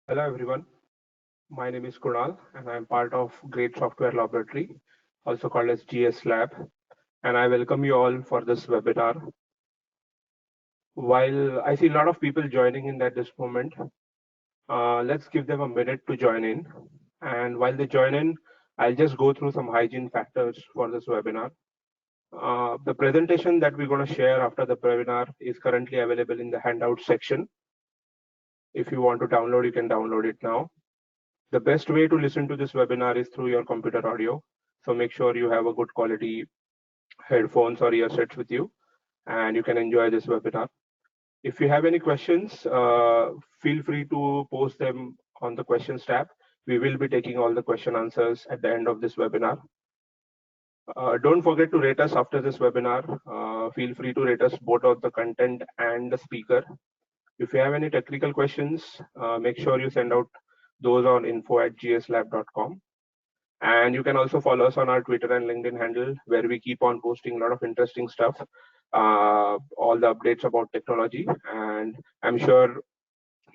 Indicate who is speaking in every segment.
Speaker 1: Hello everyone, my name is Kunal and I am part of Great Software Laboratory, also called as GS Lab, and I welcome you all for this webinar. While I see a lot of people joining in at this moment, let's give them a minute to join in. And while they join in, I'll just go through some hygiene factors for this webinar. The presentation that we're going to share after the webinar is currently available in the handout section. If you want to download, you can download it now. The best way to listen to this webinar is through your computer audio. So make sure you have a good quality headphones or earsets with you and you can enjoy this webinar. If you have any questions, feel free to post them on the questions tab. We will be taking all the question answers at the end of this webinar. Don't forget to rate us after this webinar. Feel free to rate us both on the content and the speaker. If you have any technical questions, make sure you send out those on info@gslab.com. And you can also follow us on our Twitter and LinkedIn handle, where we keep on posting a lot of interesting stuff, all the updates about technology, and I'm sure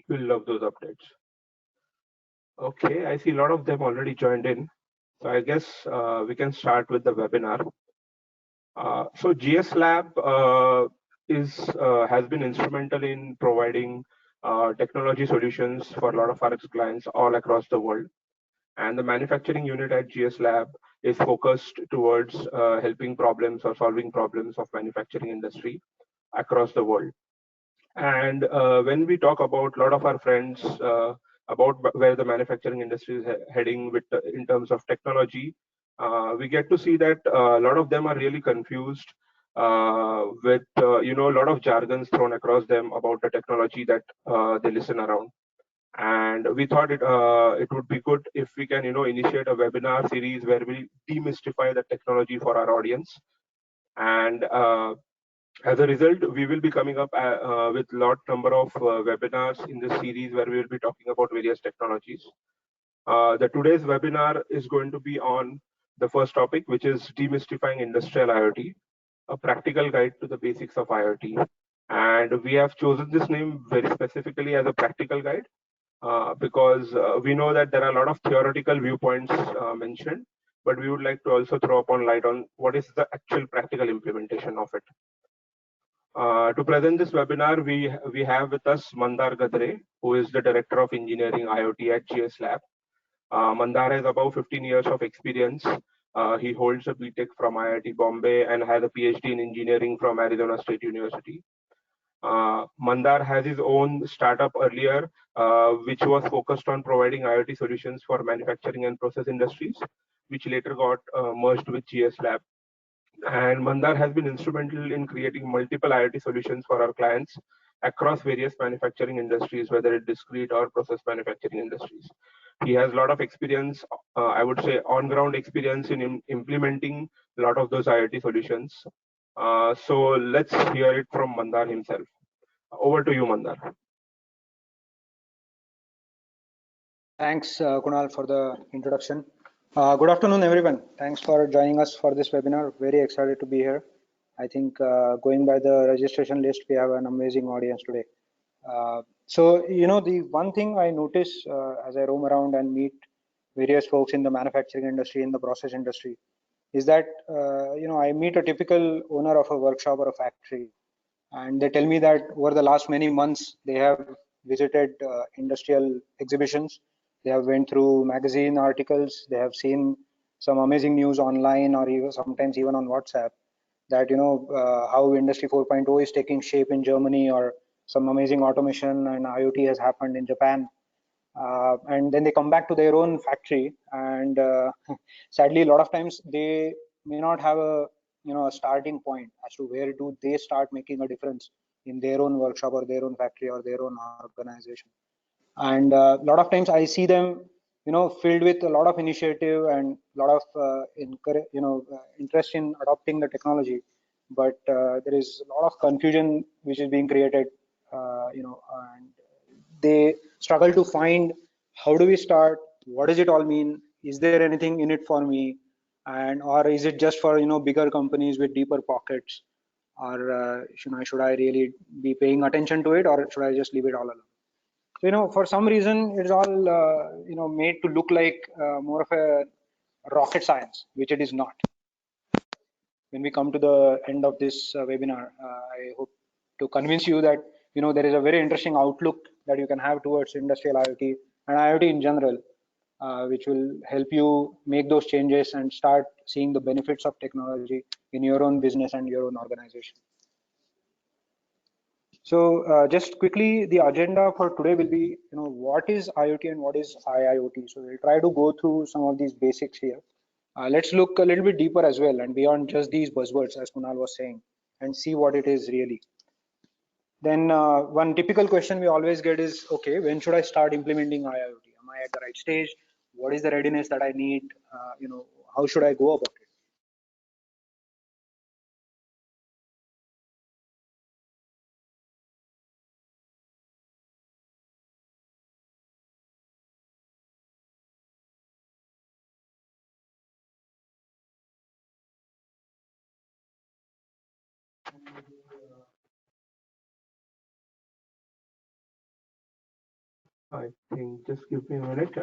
Speaker 1: you'll love those updates. Okay, I see a lot of them already joined in. So I guess we can start with the webinar. So GS Lab has been instrumental in providing technology solutions for a lot of our clients all across the world. And the manufacturing unit at GS Lab is focused towards helping problems or solving problems of manufacturing industry across the world. And when we talk about a lot of our friends about where the manufacturing industry is heading with in terms of technology, we get to see that a lot of them are really confused with a lot of jargons thrown across them about the technology that they listen around. And we thought it would be good if we can initiate a webinar series where we demystify the technology for our audience. And as a result, we will be coming up with lot number of webinars in this series where we will be talking about various technologies. The today's webinar is going to be on the first topic, which is demystifying industrial IoT, a practical guide to the basics of IoT. And we have chosen this name very specifically as a practical guide because we know that there are a lot of theoretical viewpoints mentioned, but we would like to also throw upon light on what is the actual practical implementation of it. To present this webinar, we have with us Mandar Gadre, who is the Director of Engineering IoT at GS Lab. Mandar has about 15 years of experience. He holds a BTech from IIT Bombay and has a PhD in engineering from Arizona State University. Mandar has his own startup earlier, which was focused on providing IoT solutions for manufacturing and process industries, which later got merged with GS Lab. And Mandar has been instrumental in creating multiple IoT solutions for our clients across various manufacturing industries, whether it's discrete or process manufacturing industries. He has a lot of experience, I would say on-ground experience in implementing a lot of those IoT solutions. So let's hear it from Mandar himself. Over to you, Mandar.
Speaker 2: Thanks, Kunal, for the introduction. Good afternoon, everyone. Thanks for joining us for this webinar. Very excited to be here. I think going by the registration list, we have an amazing audience today. So, the one thing I notice as I roam around and meet various folks in the manufacturing industry, in the process industry, is that, I meet a typical owner of a workshop or a factory, and they tell me that over the last many months, they have visited industrial exhibitions. They have went through magazine articles. They have seen some amazing news online or even sometimes even on WhatsApp that, how Industry 4.0 is taking shape in Germany, or some amazing automation and IoT has happened in Japan. And then they come back to their own factory, and sadly, a lot of times they may not have a a starting point as to where do they start making a difference in their own workshop or their own factory or their own organization. And a lot of times I see them filled with a lot of initiative and a lot of interest in adopting the technology, but there is a lot of confusion which is being created, and they struggle to find how do we start, what does it all mean, is there anything in it for me, and or is it just for bigger companies with deeper pockets, or should I really be paying attention to it, or should I just leave it all alone? So, for some reason, it's all, made to look like more of a rocket science, which it is not. When we come to the end of this webinar, I hope to convince you that, there is a very interesting outlook that you can have towards industrial IoT and IoT in general, which will help you make those changes and start seeing the benefits of technology in your own business and your own organization. So just quickly, the agenda for today will be, what is IoT and what is IIoT. So we'll try to go through some of these basics here. Let's look a little bit deeper as well and beyond just these buzzwords, as Kunal was saying, and see what it is really. Then one typical question we always get is, okay, when should I start implementing IIoT? Am I at the right stage? What is the readiness that I need? How should I go about it?
Speaker 1: I think just give me a minute.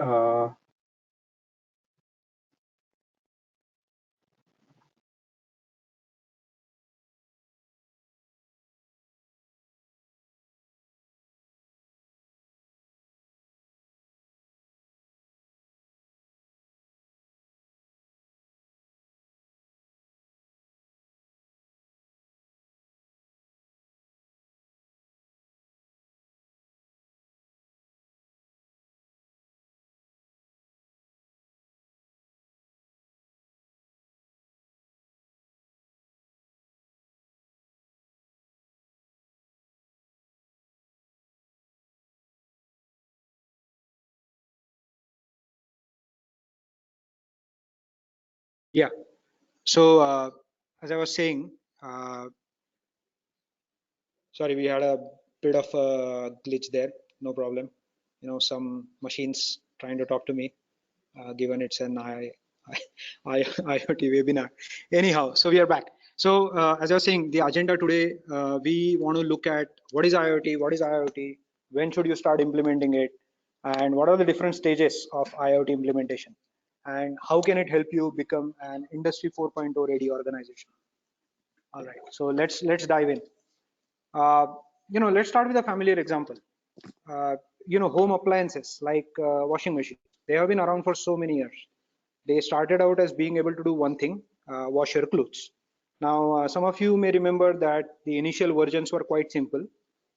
Speaker 2: Yeah. So as I was saying, sorry, we had a bit of a glitch there. No problem. Some machines trying to talk to me, given it's an IoT webinar. Anyhow, so we are back. So as I was saying, the agenda today, we want to look at what is IoT, when should you start implementing it, and what are the different stages of IoT implementation, and how can it help you become an Industry 4.0 ready organization. All right, so let's dive in. Uh, let's start with a familiar example. Home appliances like washing machine. They have been around for so many years. They started out as being able to do one thing, wash your clothes. Now, some of you may remember that the initial versions were quite simple.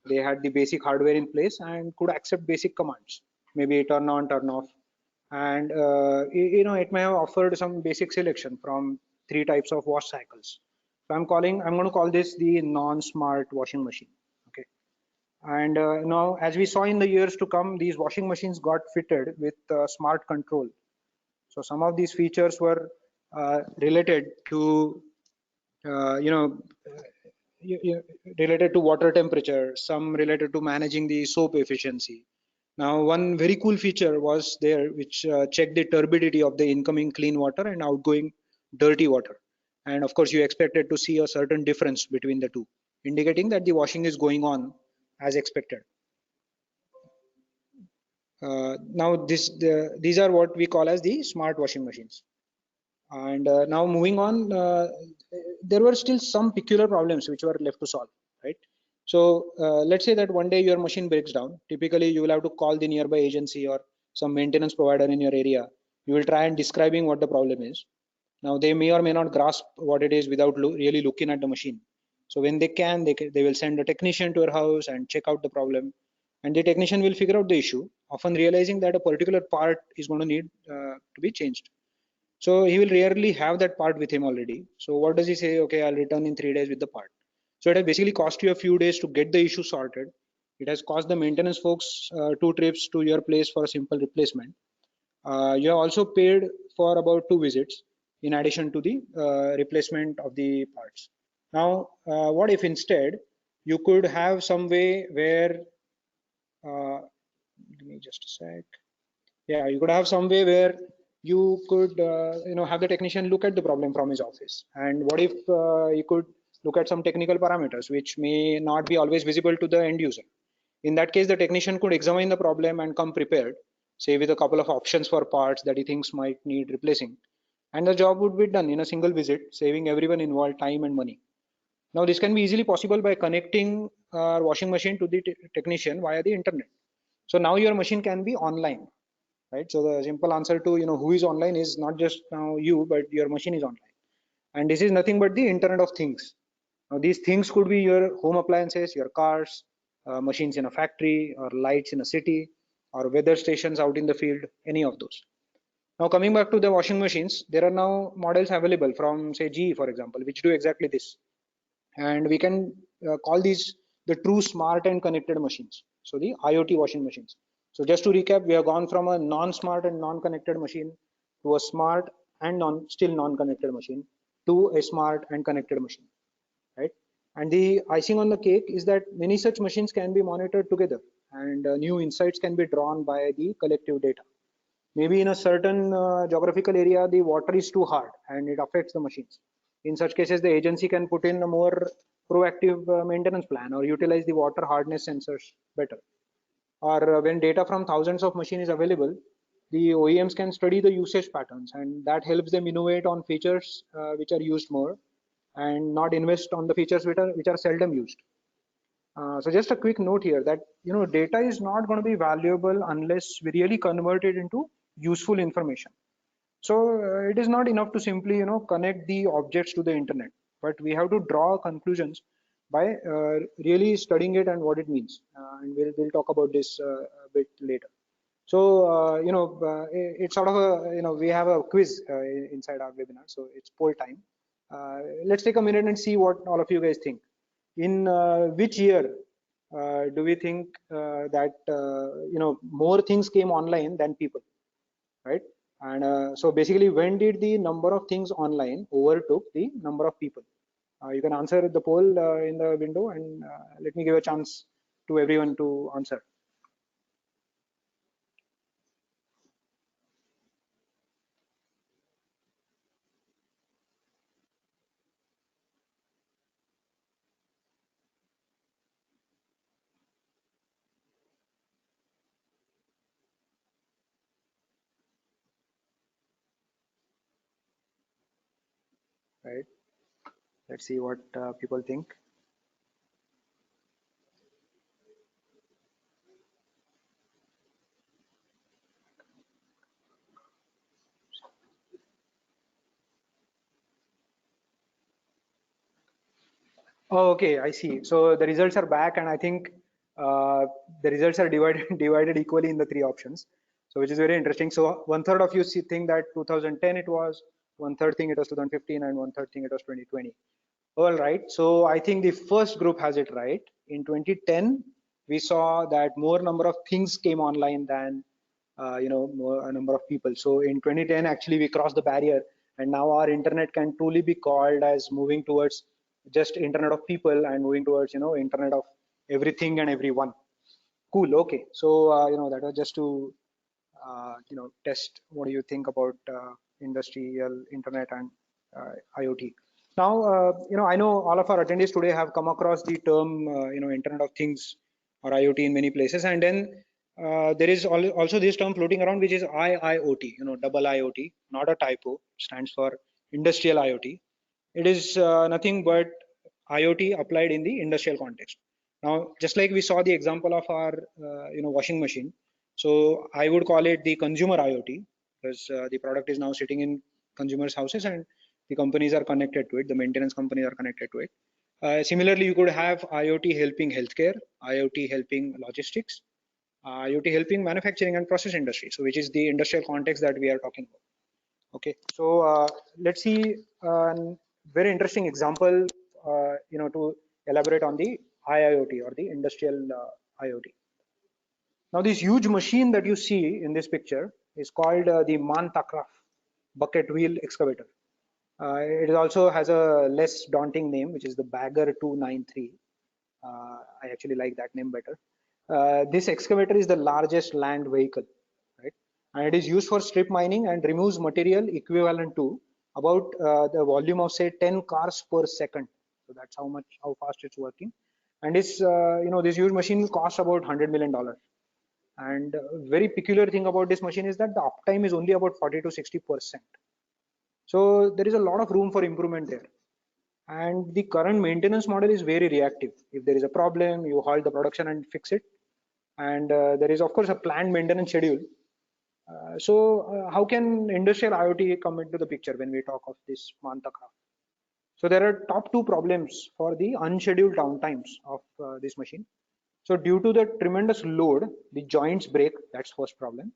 Speaker 2: They had the basic hardware in place and could accept basic commands, maybe turn on, turn off. And, it may have offered some basic selection from 3 types of wash cycles. So I'm going to call this the non-smart washing machine. Okay. And now, as we saw in the years to come, these washing machines got fitted with smart control. So some of these features were related to, uh, you know, related to water temperature, some related to managing the soap efficiency. Now, one very cool feature was there which checked the turbidity of the incoming clean water and outgoing dirty water. And of course, you expected to see a certain difference between the two, indicating that the washing is going on as expected. Now, these are what we call as the smart washing machines. And now moving on, there were still some peculiar problems which were left to solve, right? So let's say that one day your machine breaks down. Typically, you will have to call the nearby agency or some maintenance provider in your area. You will try and describing what the problem is. Now they may or may not grasp what it is without really looking at the machine. So when they will send a technician to your house and check out the problem, and the technician will figure out the issue, often realizing that a particular part is going to need to be changed. So he will rarely have that part with him already. So what does he say? Okay, I'll return in 3 days with the part. So it has basically cost you a few days to get the issue sorted. It has cost the maintenance folks 2 trips to your place for a simple replacement. You have also paid for about 2 visits in addition to the replacement of the parts. Now, what if instead you could have some way where, give me just a sec. Yeah, you could have some way where you could, have the technician look at the problem from his office. And what if you could look at some technical parameters which may not be always visible to the end user. In that case, the technician could examine the problem and come prepared, say with a couple of options for parts that he thinks might need replacing. And the job would be done in a single visit, saving everyone involved time and money. Now, this can be easily possible by connecting our washing machine to the technician via the internet. So now your machine can be online, right? So the simple answer to who is online is not just now you, but your machine is online. And this is nothing but the Internet of Things. Now, these things could be your home appliances, your cars, machines in a factory, or lights in a city, or weather stations out in the field, any of those. Now, coming back to the washing machines, there are now models available from, say, GE, for example, which do exactly this. And we can call these the true smart and connected machines. So the IoT washing machines. So just to recap, we have gone from a non-smart and non-connected machine to a smart and still non-connected machine to a smart and connected machine, right? And the icing on the cake is that many such machines can be monitored together, and new insights can be drawn by the collective data. Maybe in a certain geographical area, the water is too hard and it affects the machines. In such cases, the agency can put in a more proactive maintenance plan or utilize the water hardness sensors better. Or when data from thousands of machines is available, the OEMs can study the usage patterns, and that helps them innovate on features which are used more and not invest on the features which are seldom used. So just a quick note here that data is not going to be valuable unless we really convert it into useful information. So it is not enough to simply connect the objects to the internet, but we have to draw conclusions by really studying it and what it means. And we'll talk about this a bit later. So it's sort of a we have a quiz inside our webinar, so it's poll time. Let's take a minute and see what all of you guys think. In which year do we think that more things came online than people, right? And so basically, when did the number of things online overtook the number of people? You can answer the poll in the window, and let me give a chance to everyone to answer. Right? Let's see what people think. Oh, okay, I see. So the results are back, and I think the results are divided divided equally in the three options. So which is very interesting. So one third of you think that 2010 it was, one third think it was 2015, and one third think it was 2020. All right. So I think the first group has it right. In 2010, we saw that more number of things came online than more a number of people. So in 2010, actually we crossed the barrier, and now our internet can truly be called as moving towards just internet of people and moving towards internet of everything and everyone. Cool. Okay. So that was just to test what do you think about industrial internet and IoT. Now, I know all of our attendees today have come across the term, Internet of Things or IoT in many places, and then there is also this term floating around, which is IIoT, double IoT, not a typo, stands for Industrial IoT. It is nothing but IoT applied in the industrial context. Now, just like we saw the example of our, washing machine, so I would call it the consumer IoT because the product is now sitting in consumers' houses and the companies are connected to it, the maintenance companies are connected to it. Similarly, you could have IoT helping healthcare, IoT helping logistics, IoT helping manufacturing and process industry, so which is the industrial context that we are talking about. Okay, so let's see a very interesting example, to elaborate on the IIoT or the industrial IoT. Now, this huge machine that you see in this picture is called the Mantakraf bucket wheel excavator. It also has a less daunting name, which is the Bagger 293. I actually like that name better. This excavator is the largest land vehicle, right? And it is used for strip mining and removes material equivalent to about the volume of say 10 cars per second. So that's how fast it's working. And this this huge machine costs about $100 million. And very peculiar thing about this machine is that the uptime is only about 40 to 60%. So there is a lot of room for improvement there. And the current maintenance model is very reactive. If there is a problem, you halt the production and fix it. And there is of course a planned maintenance schedule. How can industrial IoT come into the picture when we talk of this Mantaka? So there are top two problems for the unscheduled downtimes of this machine. So due to the tremendous load, the joints break, that's first problem,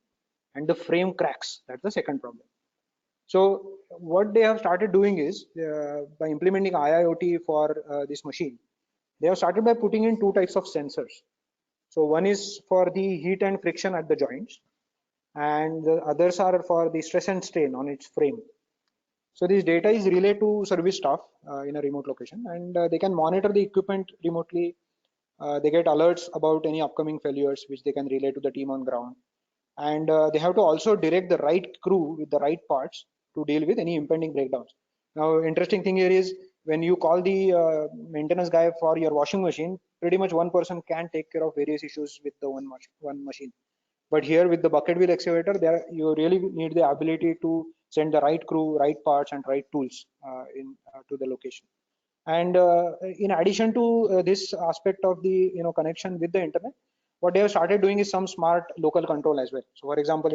Speaker 2: and the frame cracks, that's the second problem. So what they have started doing is by implementing IIoT for this machine, they have started by putting in two types of sensors. So one is for the heat and friction at the joints, and the others are for the stress and strain on its frame. So this data is relayed to service staff in a remote location, and they can monitor the equipment remotely. They get alerts about any upcoming failures, which they can relay to the team on ground. And they have to also direct the right crew with the right parts to deal with any impending breakdowns. Now, interesting thing here is when you call the maintenance guy for your washing machine, pretty much one person can take care of various issues with the one machine. But here with the bucket wheel excavator, there you really need the ability to send the right crew, right parts, and right tools to the location. And in addition to this aspect of the connection with the internet, what they have started doing is some smart local control as well. So for example,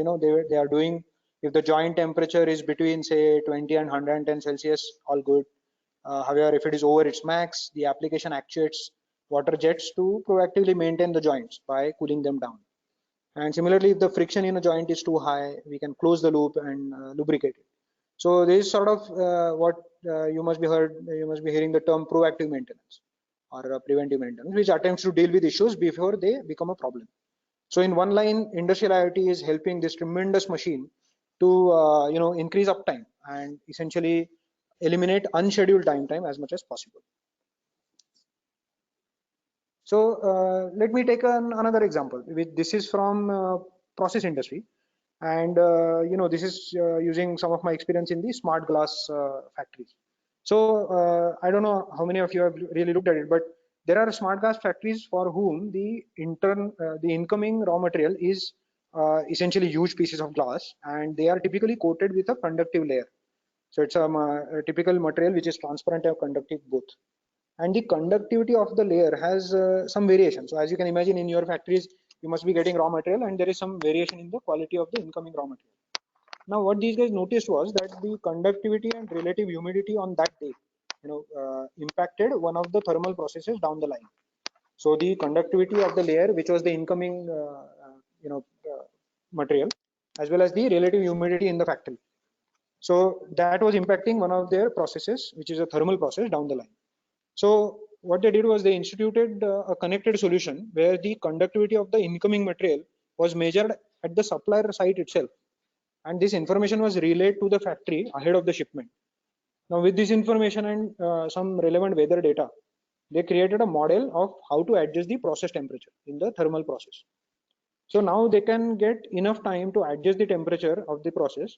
Speaker 2: they are doing, if the joint temperature is between say 20 and 110 Celsius, all good. However, if it is over its max, the application actuates water jets to proactively maintain the joints by cooling them down. And similarly, if the friction in a joint is too high, we can close the loop and lubricate it. So this is sort of what you must be hearing the term proactive maintenance or preventive maintenance, which attempts to deal with issues before they become a problem. So in one line, industrial IoT is helping this tremendous machine to increase uptime and essentially eliminate unscheduled downtime as much as possible. So let me take another example. This is from process industry, and this is using some of my experience in the smart glass factories. So I don't know how many of you have really looked at it, but there are smart glass factories for whom the incoming raw material is essentially huge pieces of glass, and they are typically coated with a conductive layer. So it's a typical material which is transparent and conductive both. And the conductivity of the layer has some variation. So as you can imagine, in your factories, you must be getting raw material, and there is some variation in the quality of the incoming raw material. Now, what these guys noticed was that the conductivity and relative humidity on that day, impacted one of the thermal processes down the line. So the conductivity of the layer, which was the incoming, material, as well as the relative humidity in the factory. So that was impacting one of their processes, which is a thermal process down the line. So what they did was they instituted a connected solution where the conductivity of the incoming material was measured at the supplier site itself, and this information was relayed to the factory ahead of the shipment. Now with this information and some relevant weather data, they created a model of how to adjust the process temperature in the thermal process. So now they can get enough time to adjust the temperature of the process,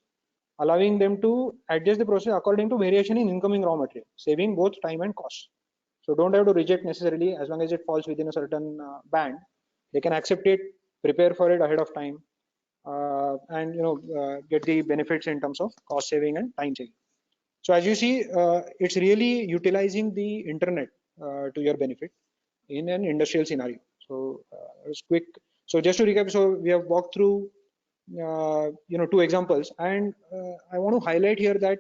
Speaker 2: allowing them to adjust the process according to variation in incoming raw material, saving both time and cost. So don't have to reject necessarily, as long as it falls within a certain band. They can accept it, prepare for it ahead of time, and get the benefits in terms of cost saving and time saving. So as you see, it's really utilizing the internet to your benefit in an industrial scenario. So it's quick. So just to recap, so we have walked through two examples, and I want to highlight here that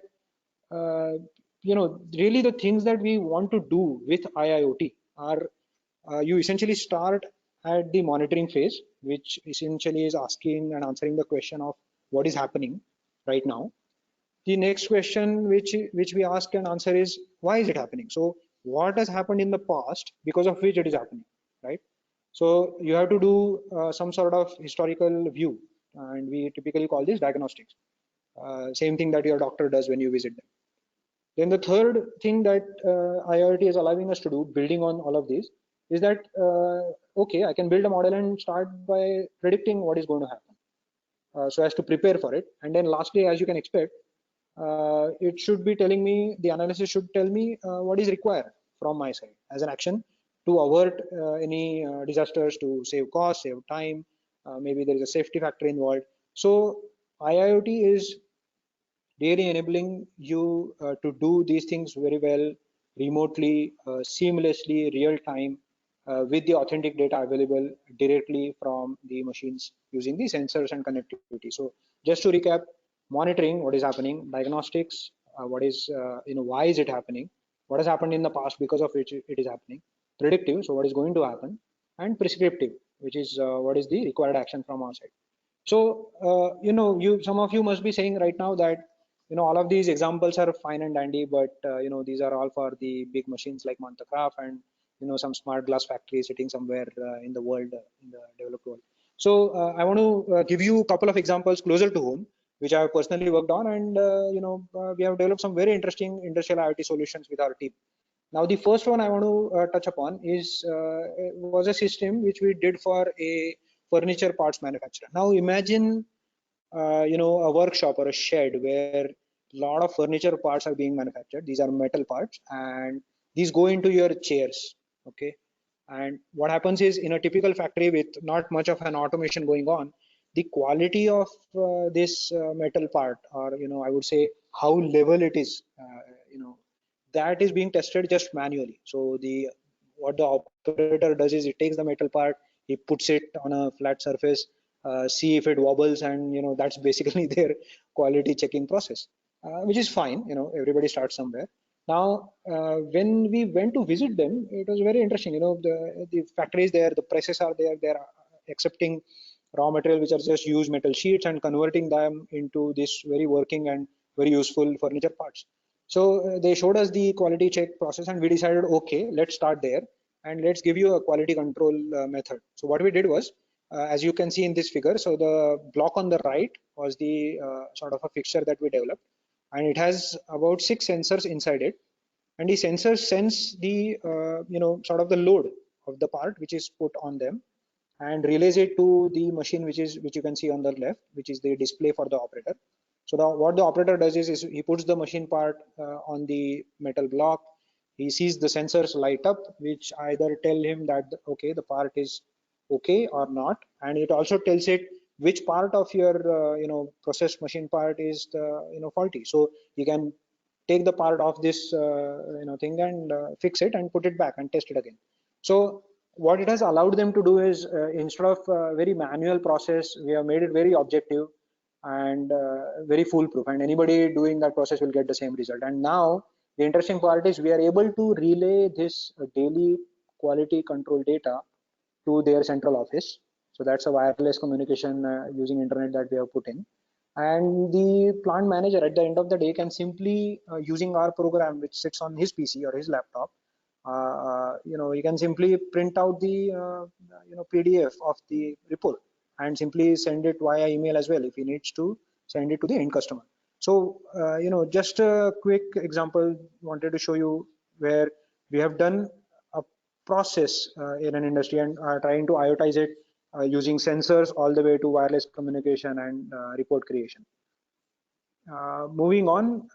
Speaker 2: really the things that we want to do with IIoT are you essentially start at the monitoring phase, which essentially is asking and answering the question of what is happening right now. The next question which we ask and answer is, why is it happening? So what has happened in the past because of which it is happening, right? So you have to do some sort of historical view, and we typically call this diagnostics. Same thing that your doctor does when you visit them. Then the third thing that IoT is allowing us to do, building on all of these, is that okay, I can build a model and start by predicting what is going to happen, so as to prepare for it. And then lastly, as you can expect, it should be telling me, the analysis should tell me what is required from my side as an action to avert any disasters, to save cost, save time. Maybe there is a safety factor involved. So IIoT is really enabling you to do these things very well, remotely, seamlessly, real time, with the authentic data available directly from the machines using the sensors and connectivity. So just to recap, monitoring what is happening, diagnostics, what is, why is it happening, what has happened in the past because of which it is happening, predictive, so what is going to happen, and prescriptive, which is what is the required action from our side. So, some of you must be saying right now that, all of these examples are fine and dandy, but, these are all for the big machines like Montagraph and, some smart glass factory sitting somewhere in the world, in the developed world. So, I want to give you a couple of examples closer to home, which I have personally worked on, and, we have developed some very interesting industrial IoT solutions with our team. Now, the first one I want to touch upon was a system which we did for a furniture parts manufacturer. Now, imagine a workshop or a shed where a lot of furniture parts are being manufactured. These are metal parts, and these go into your chairs. Okay, and what happens is, in a typical factory with not much of an automation going on, the quality of this metal part, or I would say how level it is, that is being tested just manually. So the what the operator does is, he takes the metal part, he puts it on a flat surface, see if it wobbles, and that's basically their quality checking process, which is fine. Everybody starts somewhere. Now, when we went to visit them, it was very interesting. The factory is there, the presses are there, they're accepting raw material which are just used metal sheets and converting them into this very working and very useful furniture parts. So they showed us the quality check process, and we decided, okay, let's start there and let's give you a quality control method. So what we did was, as you can see in this figure, so the block on the right was the sort of a fixture that we developed, and it has about 6 sensors inside it, and the sensors sense the sort of the load of the part which is put on them, and relays it to the machine which you can see on the left, which is the display for the operator. So what the operator does is he puts the machine part on the metal block. He sees the sensors light up, which either tell him that okay, the part is okay or not, and it also tells it which part of your process machine part is the faulty. So you can take the part of this thing and fix it and put it back and test it again. So what it has allowed them to do is, instead of very manual process, we have made it very objective and very foolproof, and anybody doing that process will get the same result. And now the interesting part is, we are able to relay this daily quality control data to their central office. So that's a wireless communication using internet that we have put in, and the plant manager at the end of the day can simply, using our program which sits on his PC or his laptop, you can simply print out the PDF of the report and simply send it via email as well if he needs to send it to the end customer. So just a quick example wanted to show you where we have done a process in an industry and are trying to IoTize it using sensors all the way to wireless communication and report creation. Moving on,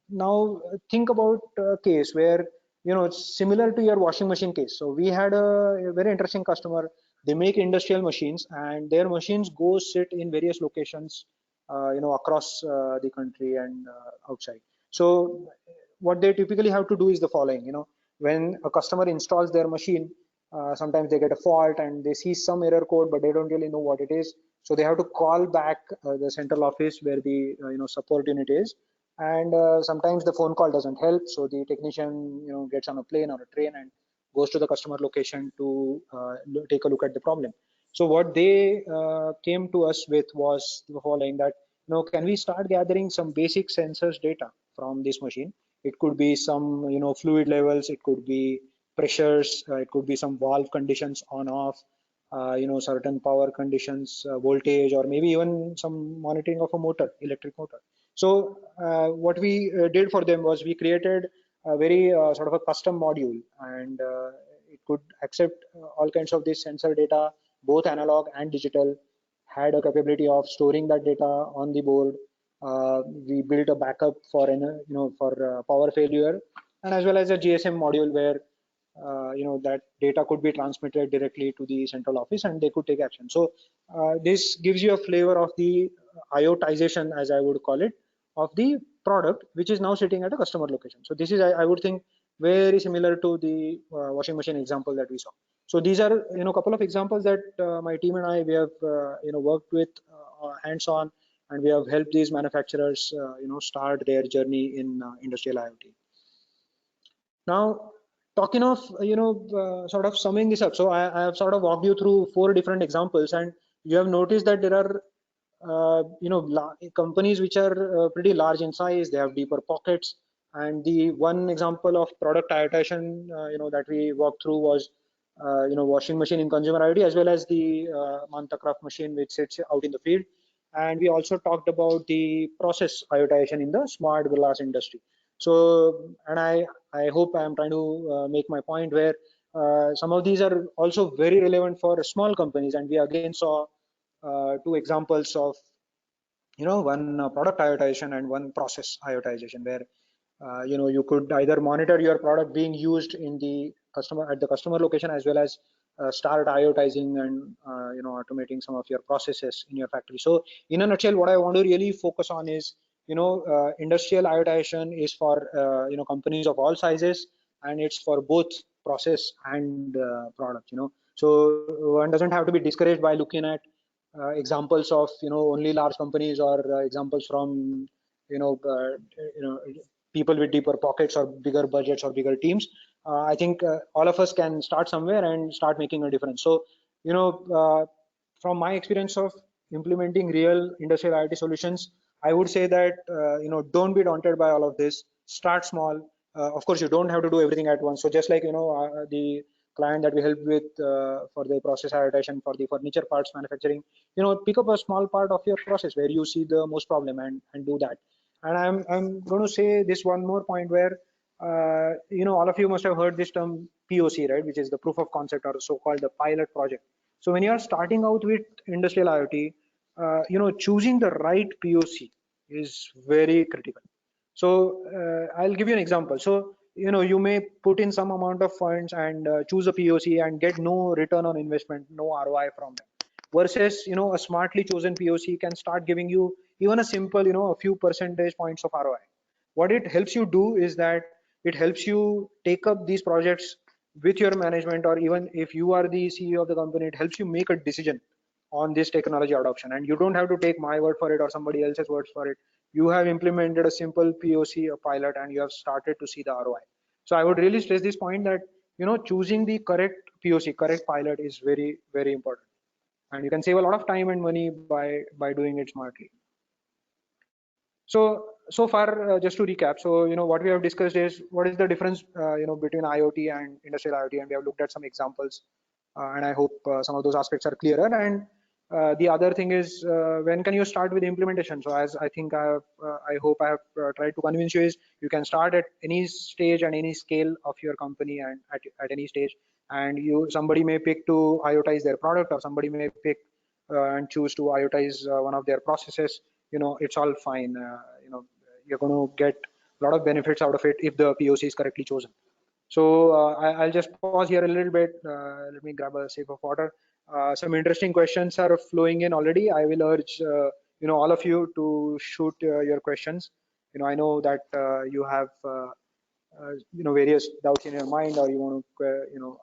Speaker 2: now think about a case where it's similar to your washing machine case. So we had a very interesting customer. They make industrial machines, and their machines go sit in various locations across the country and outside. So what they typically have to do is the following. When a customer installs their machine, sometimes they get a fault and they see some error code, but they don't really know what it is. So they have to call back the central office where the support unit is, and sometimes the phone call doesn't help. So the technician gets on a plane or a train and goes to the customer location to take a look at the problem. So what they came to us with was the following: that can we start gathering some basic sensors data from this machine? It could be some fluid levels, it could be pressures, it could be some valve conditions on off, certain power conditions, voltage, or maybe even some monitoring of a motor, electric motor. So what we did for them was, we created a very sort of a custom module, and it could accept all kinds of this sensor data, both analog and digital, had a capability of storing that data on the board. We built a backup for for power failure, and as well as a GSM module where that data could be transmitted directly to the central office and they could take action. So this gives you a flavor of the IoTization, as I would call it, of the product which is now sitting at a customer location. So this is, I would think, very similar to the washing machine example that we saw. So these are a couple of examples that my team and I, we have worked with hands-on, and we have helped these manufacturers start their journey in industrial IoT. Now, talking of sort of summing this up, so I have sort of walked you through 4 different examples, and you have noticed that there are companies which are pretty large in size. They have deeper pockets, and the one example of product IoTization that we walked through was washing machine in consumer IoT, as well as the Mantakraft machine which sits out in the field. And we also talked about the process IoTization in the smart glass industry. So, and I hope I am trying to make my point where some of these are also very relevant for small companies, and we again saw 2 examples of one product IoTization and one process IoTization, where you could either monitor your product being used in the customer location, as well as start IoTizing and automating some of your processes in your factory. So in a nutshell, what I want to really focus on is industrial IoTization is for companies of all sizes, and it's for both process and product. So one doesn't have to be discouraged by looking at examples of only large companies, or examples from people with deeper pockets or bigger budgets or bigger teams. I think all of us can start somewhere and start making a difference. So from my experience of implementing real industrial IoT solutions, I would say that don't be daunted by all of this. Start small. Of course, you don't have to do everything at once. So just like the client that we helped with for the process IoTization for the furniture parts manufacturing, pick up a small part of your process where you see the most problem and do that. And I'm going to say this one more point where all of you must have heard this term POC, right, which is the proof of concept, or so-called the pilot project. So when you are starting out with industrial IoT, choosing the right POC is very critical. So I'll give you an example. So you may put in some amount of funds and choose a POC and get no return on investment, no ROI from them. Versus a smartly chosen POC can start giving you even a simple a few percentage points of ROI. What it helps you do is that it helps you take up these projects with your management, or even if you are the CEO of the company, it helps you make a decision on this technology adoption, and you don't have to take my word for it or somebody else's words for it. You have implemented a simple POC, a pilot, and you have started to see the ROI. So I would really stress this point that choosing the correct POC, correct pilot, is very, very important, and you can save a lot of time and money by doing it smartly. So far, just to recap, so what we have discussed is what is the difference between IoT and industrial IoT, and we have looked at some examples, and I hope some of those aspects are clearer. And the other thing is, when can you start with implementation? So as I think I hope I have tried to convince you, is you can start at any stage and any scale of your company, and at any stage, and somebody may pick to IoTize their product, or somebody may pick and choose to IoTize one of their processes. It's all fine. You're going to get a lot of benefits out of it if the POC is correctly chosen. So I'll just pause here a little bit. Let me grab a sip of water. Some interesting questions are flowing in already. I will urge all of you to shoot your questions. I know that you have various doubts in your mind, or you want to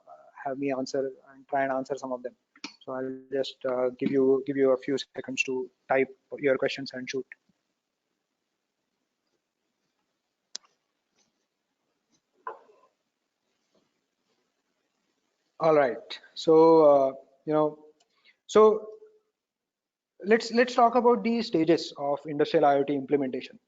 Speaker 2: have me answer and try and answer some of them. So I'll just give you a few seconds to type your questions and shoot. All right. So so let's talk about the stages of industrial IoT implementation.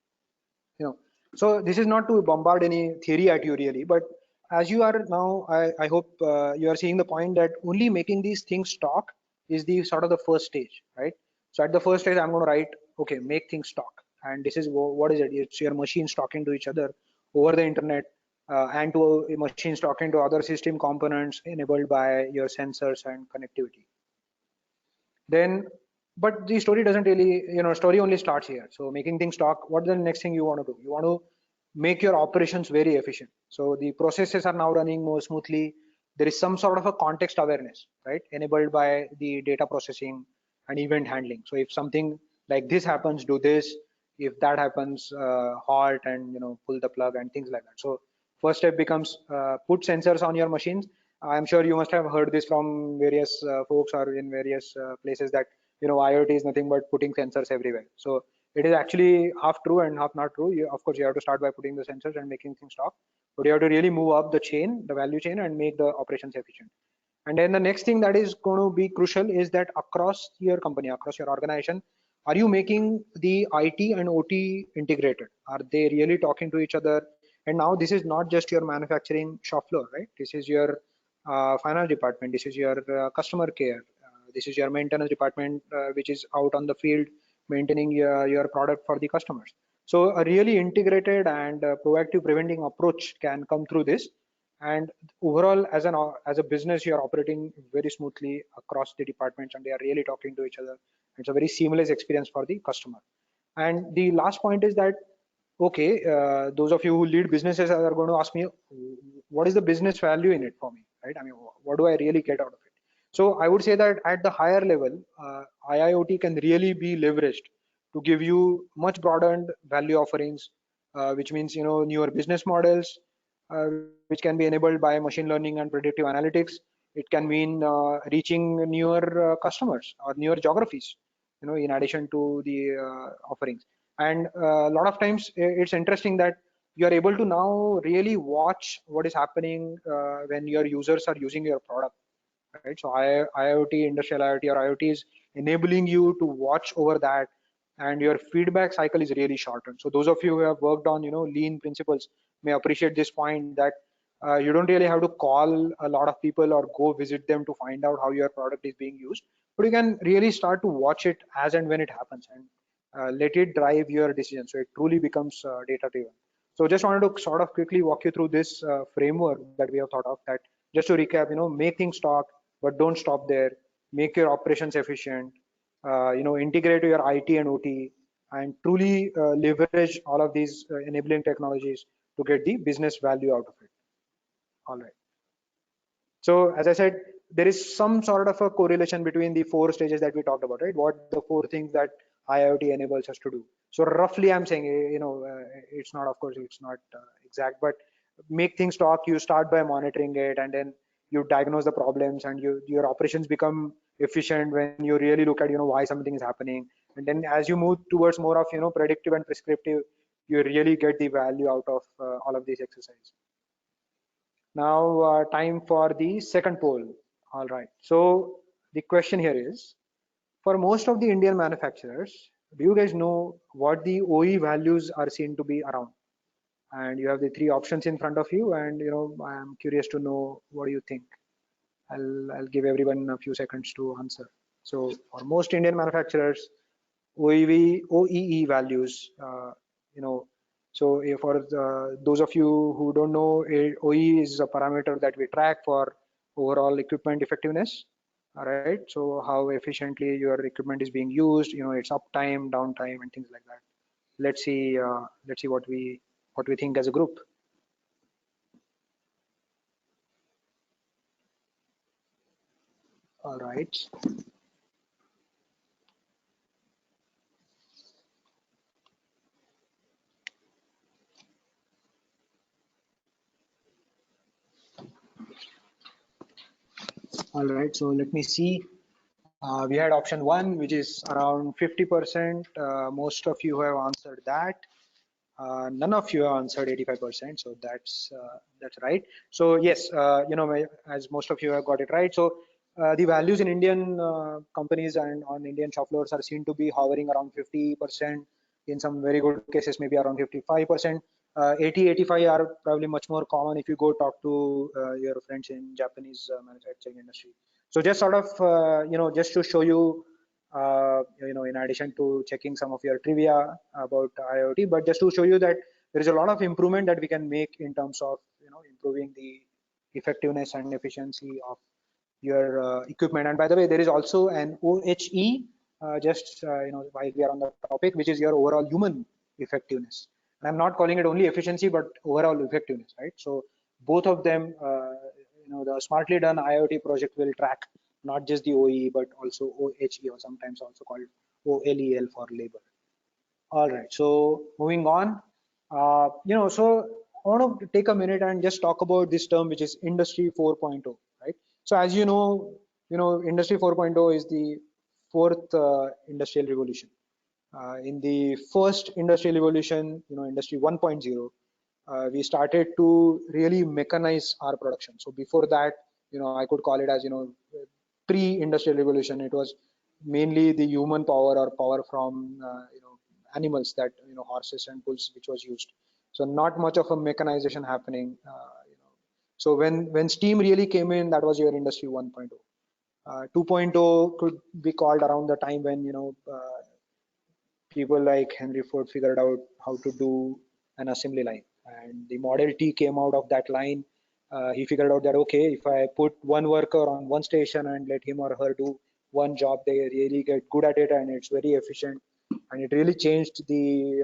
Speaker 2: So this is not to bombard any theory at you really, but as you are now, I hope you are seeing the point that only making these things talk is the sort of the first stage, right? So at the first stage, I'm going to write, okay, make things talk, and this is what is it? It's your machines talking to each other over the internet, and to machines talking to other system components enabled by your sensors and connectivity. Then, but the story doesn't really, story only starts here. So making things talk, what's the next thing you want to do? You want to make your operations very efficient. So the processes are now running more smoothly. There is some sort of a context awareness, right, enabled by the data processing and event handling. So if something like this happens, do this. If that happens, halt and pull the plug and things like that. So first step becomes put sensors on your machines. I'm sure you must have heard this from various folks or in various places that IoT is nothing but putting sensors everywhere. So it is actually half true and half not true. Of course, you have to start by putting the sensors and making things talk, but you have to really move up the chain, the value chain, and make the operations efficient. And then the next thing that is going to be crucial is that across your company, across your organization, are you making the IT and OT integrated? Are they really talking to each other? And now this is not just your manufacturing shop floor, right? This is your finance department. This is your customer care. This is your maintenance department, which is out on the field maintaining your product for the customers. So a really integrated and proactive preventing approach can come through this. And overall, as a business, you are operating very smoothly across the departments, and they are really talking to each other. It's a very seamless experience for the customer. And the last point is that, okay, those of you who lead businesses are going to ask me, what is the business value in it for me, right? I mean, what do I really get out of it? So I would say that at the higher level, IIoT can really be leveraged to give you much broadened value offerings, which means newer business models, which can be enabled by machine learning and predictive analytics. It can mean reaching newer customers or newer geographies, in addition to the offerings. And a lot of times it's interesting that you are able to now really watch what is happening when your users are using your product, right? So IoT, industrial IoT or IoT is enabling you to watch over that, and your feedback cycle is really shortened. So those of you who have worked on lean principles may appreciate this point, that you don't really have to call a lot of people or go visit them to find out how your product is being used, but you can really start to watch it as and when it happens, and let it drive your decision. So it truly becomes data driven. So just wanted to sort of quickly walk you through this framework that we have thought of, that just to recap, make things talk, but don't stop there. Make your operations efficient, integrate your IT and OT, and truly leverage all of these enabling technologies to get the business value out of it. All right. So as I said, there is some sort of a correlation between the four stages that we talked about, right? What the four things that IoT enables us to do. So roughly, I'm saying, it's not, of course, it's not exact, but make things talk. You start by monitoring it, and then you diagnose the problems, and your operations become efficient when you really look at, why something is happening. And then as you move towards more of, predictive and prescriptive, you really get the value out of all of these exercises. Now, time for the second poll. All right. So the question here is, for most of the Indian manufacturers, do you guys know what the OE values are seen to be around? And you have the three options in front of you, and I'm curious to know, what do you think? I'll give everyone a few seconds to answer. So for most Indian manufacturers, OEE values, so for those of you who don't know, OE is a parameter that we track for overall equipment effectiveness. All right. So how efficiently your equipment is being used, its uptime, downtime, and things like that. Let's see what we think as a group. All right. All right, so let me see. We had option one, which is around 50%. Most of you have answered that. None of you have answered 85%, so that's right. So yes, as most of you have got it right. So the values in Indian companies and on Indian shop floors are seen to be hovering around 50%. In some very good cases, maybe around 55%. 80, 85 are probably much more common if you go talk to your friends in Japanese manufacturing industry. So just sort of, just to show you, in addition to checking some of your trivia about IoT, but just to show you that there is a lot of improvement that we can make in terms of, improving the effectiveness and efficiency of your equipment. And by the way, there is also an OHE, while we are on the topic, which is your overall human effectiveness. I'm not calling it only efficiency, but overall effectiveness, right? So both of them, the smartly done IoT project will track not just the OE, but also OHE, or sometimes also called OLEL for labor. All right, so moving on, so I want to take a minute and just talk about this term, which is Industry 4.0, right? So as Industry 4.0 is the fourth industrial revolution. In the first industrial revolution, Industry 1.0, we started to really mechanize our production. So before that, I could call it as, pre-industrial revolution. It was mainly the human power or power from, animals, that, horses and bulls, which was used. So not much of a mechanization happening. So when steam really came in, that was your Industry 1.0. 2.0 could be called around the time when, people like Henry Ford figured out how to do an assembly line, and the Model T came out of that line. He figured out that, okay, if I put one worker on one station and let him or her do one job, they really get good at it, and it's very efficient, and it really changed the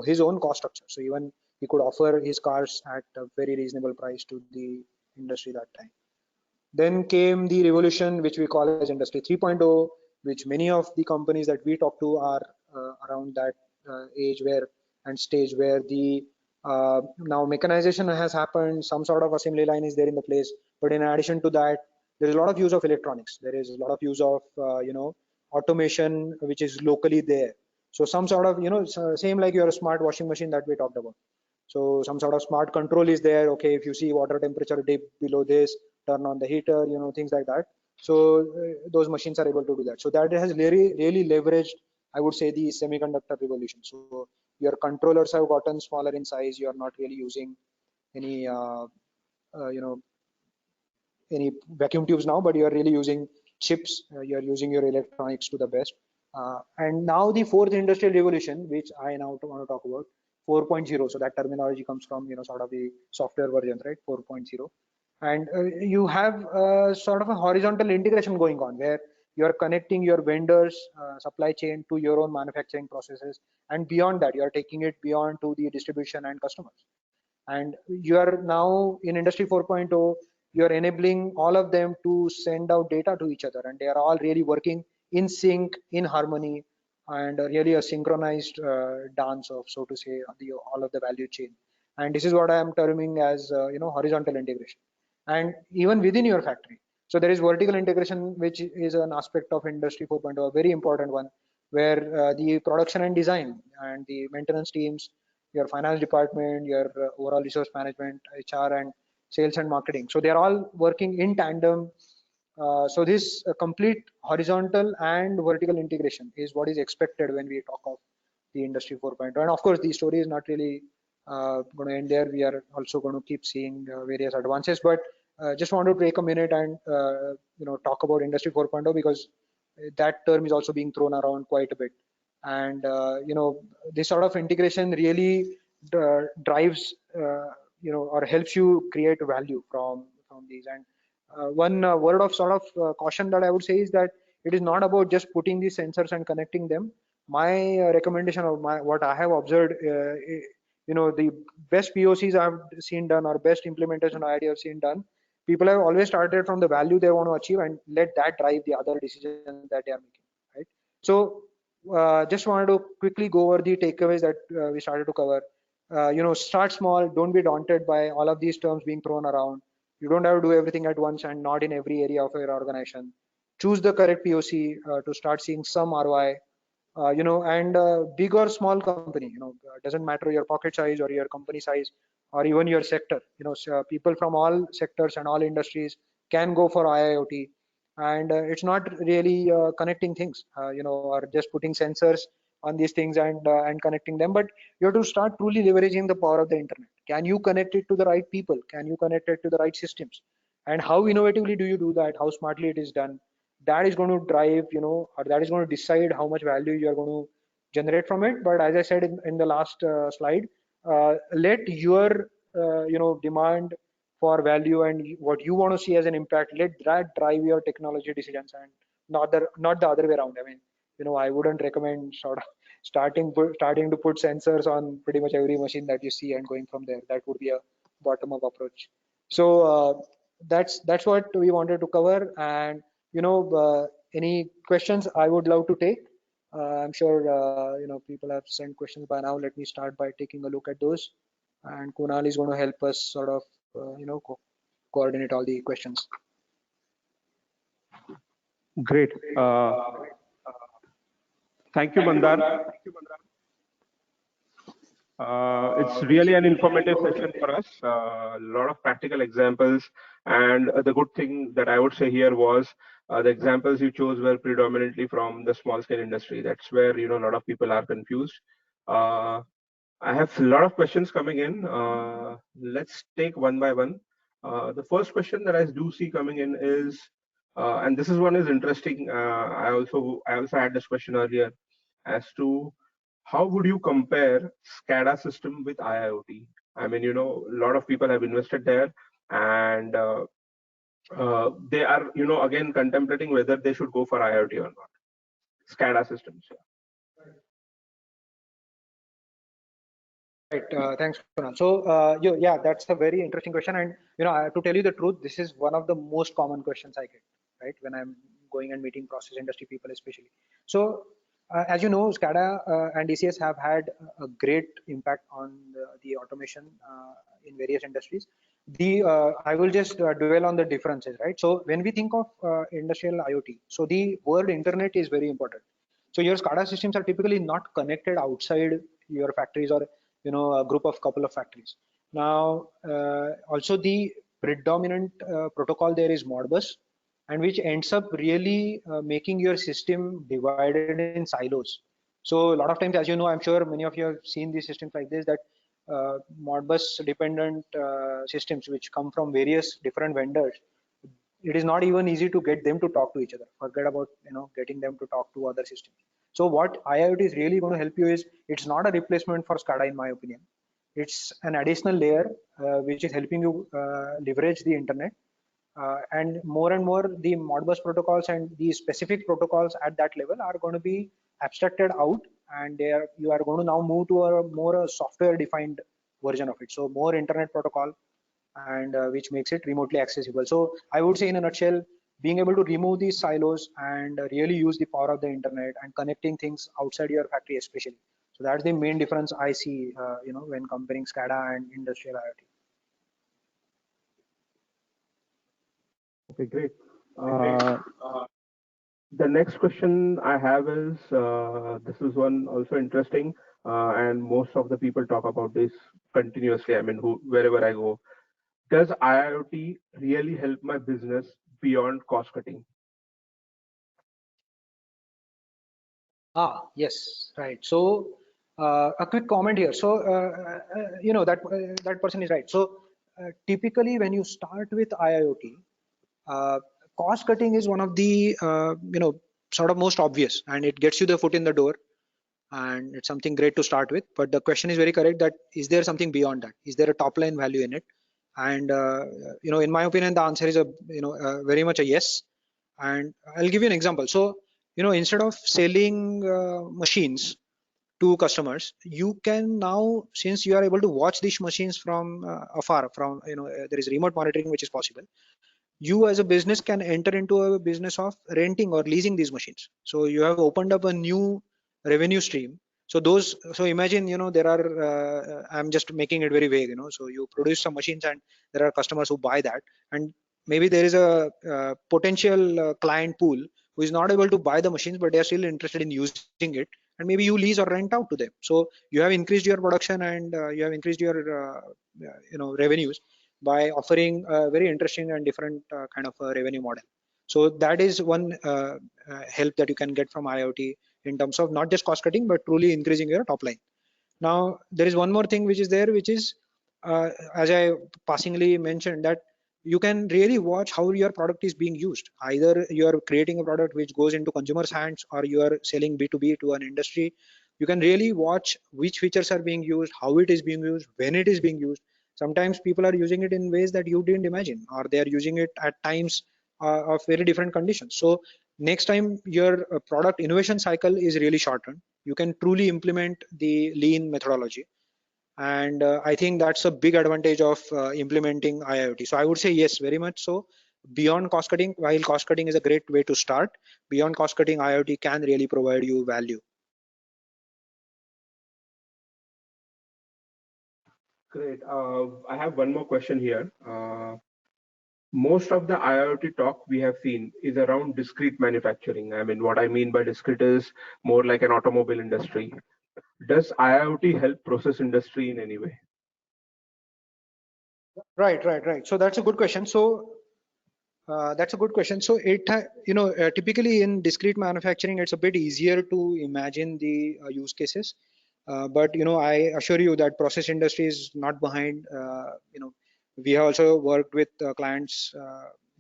Speaker 2: his own cost structure. So even he could offer his cars at a very reasonable price to the industry that time. Then came the revolution, which we call as Industry 3.0, which many of the companies that we talk to are around that age where and stage where the now mechanization has happened. Some sort of assembly line is there in the place, but in addition to that, there is a lot of use of electronics. There is a lot of use of automation, which is locally there. So some sort of same like your smart washing machine that we talked about. So some sort of smart control is there. Okay, if you see water temperature dip below this, turn on the heater, things like that. So those machines are able to do that. So that has really leveraged, I would say, the semiconductor revolution. So your controllers have gotten smaller in size. You are not really using any any vacuum tubes now, but you are really using chips. You are using your electronics to the best. And now the fourth industrial revolution, which I now want to talk about, 4.0. So that terminology comes from sort of the software version, right? 4.0. And you have sort of a horizontal integration going on where you are connecting your vendors supply chain to your own manufacturing processes, and beyond that you are taking it beyond to the distribution and customers. And you are now in Industry 4.0, you are enabling all of them to send out data to each other, and they are all really working in sync, in harmony, and really a synchronized dance of, so to say, all of the value chain. And this is what I am terming as horizontal integration. And even within your factory, so there is vertical integration, which is an aspect of Industry 4.0, a very important one, where the production and design and the maintenance teams, your finance department, your overall resource management, HR, and sales and marketing. So they are all working in tandem. So this complete horizontal and vertical integration is what is expected when we talk of the Industry 4.0. And of course, the story is not really going to end there. We are also going to keep seeing various advances, but just want to take a minute and talk about Industry 4.0, because that term is also being thrown around quite a bit. And this sort of integration really drives or helps you create value from these. And one word of sort of caution that I would say is that it is not about just putting these sensors and connecting them. My recommendation, or what I have observed, the best POCs I've seen done, or best implementation idea I've seen done, people have always started from the value they want to achieve and let that drive the other decisions that they are making, right? So just wanted to quickly go over the takeaways that we started to cover. Start small, don't be daunted by all of these terms being thrown around. You don't have to do everything at once and not in every area of your organization. Choose the correct POC to start seeing some ROI. And big or small company, doesn't matter your pocket size or your company size or even your sector. So people from all sectors and all industries can go for IIoT, and it's not really connecting things, or just putting sensors on these things and connecting them, but you have to start truly leveraging the power of the internet. Can you connect it to the right people? Can you connect it to the right systems? And how innovatively do you do that? How smartly it is done? That is going to drive, or that is going to decide how much value you are going to generate from it. But as I said in the last slide, let your demand for value and what you want to see as an impact, let that drive your technology decisions, and not the other way around. I mean, I wouldn't recommend sort of starting to put sensors on pretty much every machine that you see and going from there. That would be a bottom-up approach. So that's what we wanted to cover. And any questions I would love to take. I'm sure people have sent questions by now. Let me start by taking a look at those, and Kunal is going to help us sort of coordinate all the questions.
Speaker 1: Great. Thank you, Mandar. It's really an informative session for us. A lot of practical examples, and the good thing that I would say here was the examples you chose were predominantly from the small scale industry. That's where a lot of people are confused. I have a lot of questions coming in. Let's take one by one. The first question that I do see coming in is, and this is one is interesting. I also had this question earlier as to how would you compare SCADA system with IIoT? I mean, a lot of people have invested there, and they are, again contemplating whether they should go for IoT or not. SCADA systems.
Speaker 2: Right. Thanks, Kunal. So, yeah, that's a very interesting question. And, to tell you the truth, this is one of the most common questions I get, right, when I'm going and meeting process industry people, especially. So, as you know, SCADA and DCS have had a great impact on the automation in various industries. I will just dwell on the differences, right? So, when we think of industrial IoT, so the word internet is very important. So your SCADA systems are typically not connected outside your factories or a group of couple of factories. Now, also the predominant protocol there is Modbus, and which ends up really making your system divided in silos. So a lot of times, as you know, I'm sure many of you have seen these systems like this, that Modbus dependent systems which come from various different vendors. It is not even easy to get them to talk to each other. Forget about getting them to talk to other systems. So what IIoT is really going to help you is, it's not a replacement for SCADA in my opinion. It's an additional layer which is helping you leverage the internet, and more the Modbus protocols and the specific protocols at that level are going to be abstracted out, and you are going to now move to a more software defined version of it. So more internet protocol, and which makes it remotely accessible. So I would say in a nutshell, being able to remove these silos and really use the power of the internet and connecting things outside your factory especially. So that's the main difference I see when comparing SCADA and industrial IoT.
Speaker 1: Okay, great. The next question I have is, this is one also interesting, and most of the people talk about this continuously. I mean, wherever I go, does IIoT really help my business beyond cost cutting?
Speaker 2: Yes, right. So a quick comment here. So that person is right. So typically when you start with IIoT, cost cutting is one of the sort of most obvious, and it gets you the foot in the door, and it's something great to start with. But the question is very correct, that is there something beyond that? Is there a top line value in it? And in my opinion, the answer is very much a yes. And I'll give you an example. So instead of selling machines to customers, you can now, since you are able to watch these machines from afar, from there is remote monitoring which is possible, you as a business can enter into a business of renting or leasing these machines. So you have opened up a new revenue stream. So imagine there are I'm just making it very vague. So you produce some machines and there are customers who buy that, and maybe there is a potential client pool who is not able to buy the machines, but they are still interested in using it, and maybe you lease or rent out to them. So you have increased your production, and you have increased your revenues by offering a very interesting and different kind of a revenue model. So that is one help that you can get from IoT in terms of not just cost cutting, but truly increasing your top line. Now, there is one more thing which is there, which is, as I passingly mentioned, that you can really watch how your product is being used. Either you are creating a product which goes into consumers' hands, or you are selling B2B to an industry. You can really watch which features are being used, how it is being used, when it is being used. Sometimes people are using it in ways that you didn't imagine, or they are using it at times of very different conditions. So next time your product innovation cycle is really shortened, you can truly implement the lean methodology. And I think that's a big advantage of implementing IIoT. So I would say yes, very much so. Beyond cost cutting, while cost cutting is a great way to start, beyond cost cutting, IIoT can really provide you value.
Speaker 1: Great. I have one more question here. Most of the IoT talk we have seen is around discrete manufacturing. I mean, what I mean by discrete is more like an automobile industry. Does IoT help process industry in any way?
Speaker 2: Right. So that's a good question. So that's a good question. So typically in discrete manufacturing, it's a bit easier to imagine the use cases. But I assure you that process industry is not behind. We have also worked with clients,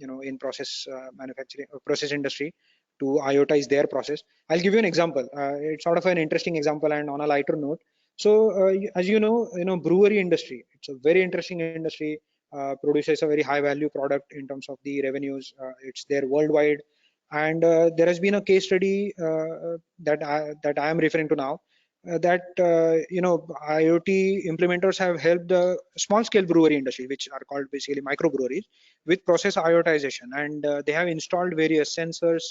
Speaker 2: in process manufacturing, process industry, to IoTize their process. I'll give you an example. It's sort of an interesting example, and on a lighter note. So as brewery industry, it's a very interesting industry. Produces a very high value product in terms of the revenues. It's there worldwide, and there has been a case study that I am referring to now, that IoT implementers have helped the small scale brewery industry, which are called basically microbreweries, with process IoTization, and they have installed various sensors.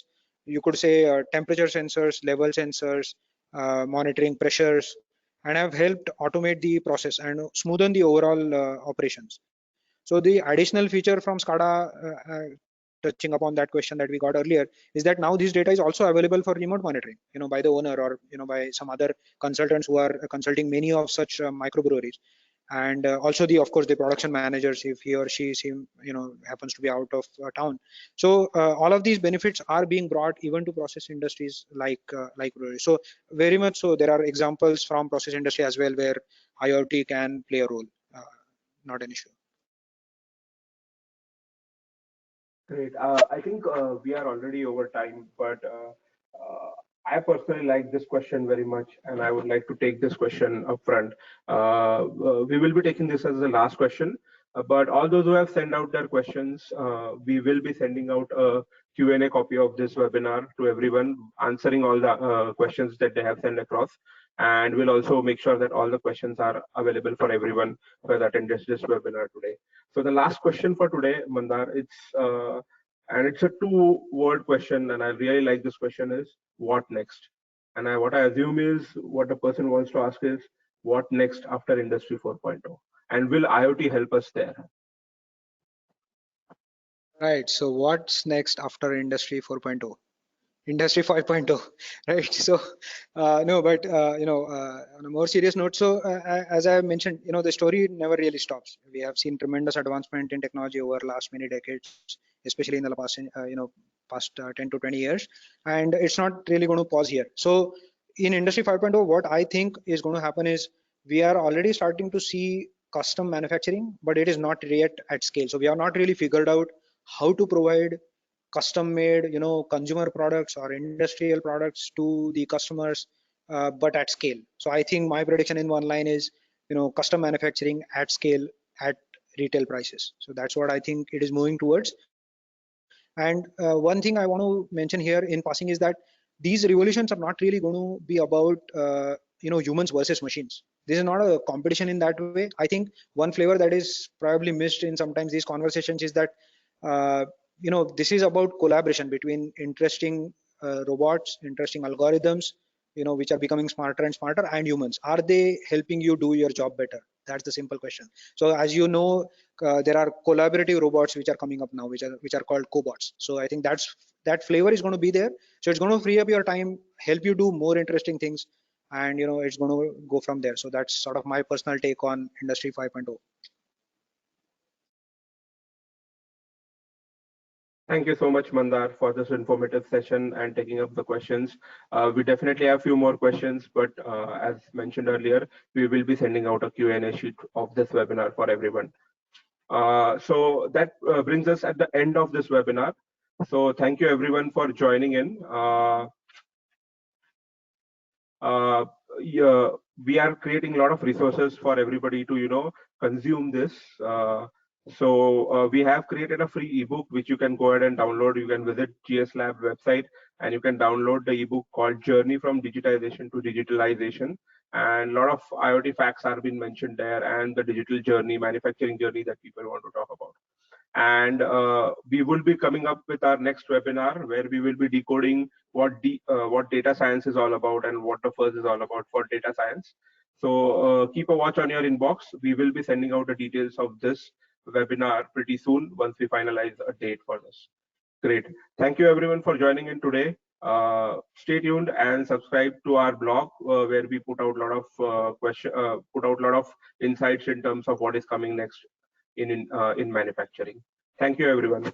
Speaker 2: You could say temperature sensors, level sensors, monitoring pressures, and have helped automate the process and smoothen the overall operations. So the additional feature from SCADA, touching upon that question that we got earlier, is that now this data is also available for remote monitoring, by the owner, or by some other consultants who are consulting many of such microbreweries, and also of course the production managers if he or she happens to be out of town. So all of these benefits are being brought even to process industries like breweries. So very much so, there are examples from process industry as well where IoT can play a role. Not an issue.
Speaker 1: Great. I think we are already over time, but I personally like this question very much, and I would like to take this question upfront. We will be taking this as the last question, but all those who have sent out their questions, we will be sending out a Q&A copy of this webinar to everyone, answering all the questions that they have sent across, and we'll also make sure that all the questions are available for everyone who has attended this webinar today. So the last question for today, Mandar, it's a two-word question, and I really like this question is what next? And what I assume is what the person wants to ask is what next after Industry 4.0, and will IoT help us there?
Speaker 2: Right. So what's next after Industry 4.0? Industry 5.0, right? So no, but on a more serious note, so as I mentioned, the story never really stops. We have seen tremendous advancement in technology over last many decades, especially in the past 10 to 20 years, and it's not really going to pause here. So in Industry 5.0, what I think is going to happen is we are already starting to see custom manufacturing, but it is not yet at scale. So we have not really figured out how to provide custom made consumer products or industrial products to the customers, but at scale. So I think my prediction in one line is custom manufacturing at scale at retail prices. So that's what I think it is moving towards. And one thing I want to mention here in passing is that these revolutions are not really going to be about humans versus machines. This is not a competition in that way. I think one flavor that is probably missed in sometimes these conversations is that this is about collaboration between interesting robots, interesting algorithms, which are becoming smarter and smarter, and humans. Are they helping you do your job better? That's the simple question. So as you know, there are collaborative robots which are coming up now, which are called cobots. So I think that flavor is going to be there. So it's going to free up your time, help you do more interesting things, and it's going to go from there. So that's sort of my personal take on Industry 5.0.
Speaker 1: Thank you so much, Mandar, for this informative session and taking up the questions. We definitely have a few more questions, but as mentioned earlier, we will be sending out a Q&A sheet of this webinar for everyone. So that brings us at the end of this webinar. So thank you everyone for joining in. We are creating a lot of resources for everybody to consume this. So we have created a free ebook which you can go ahead and download. You can visit GS Lab website and you can download the ebook called Journey from Digitization to Digitalization. And a lot of IoT facts are being mentioned there, and the digital journey, manufacturing journey that people want to talk about. And we will be coming up with our next webinar where we will be decoding what data science is all about and what the first is all about for data science. So keep a watch on your inbox. We will be sending out the details of this webinar pretty soon once we finalize a date for this. Great. Thank you everyone for joining in today. Stay tuned and subscribe to our blog where we put out a lot of a lot of insights in terms of what is coming next in manufacturing. Thank you everyone.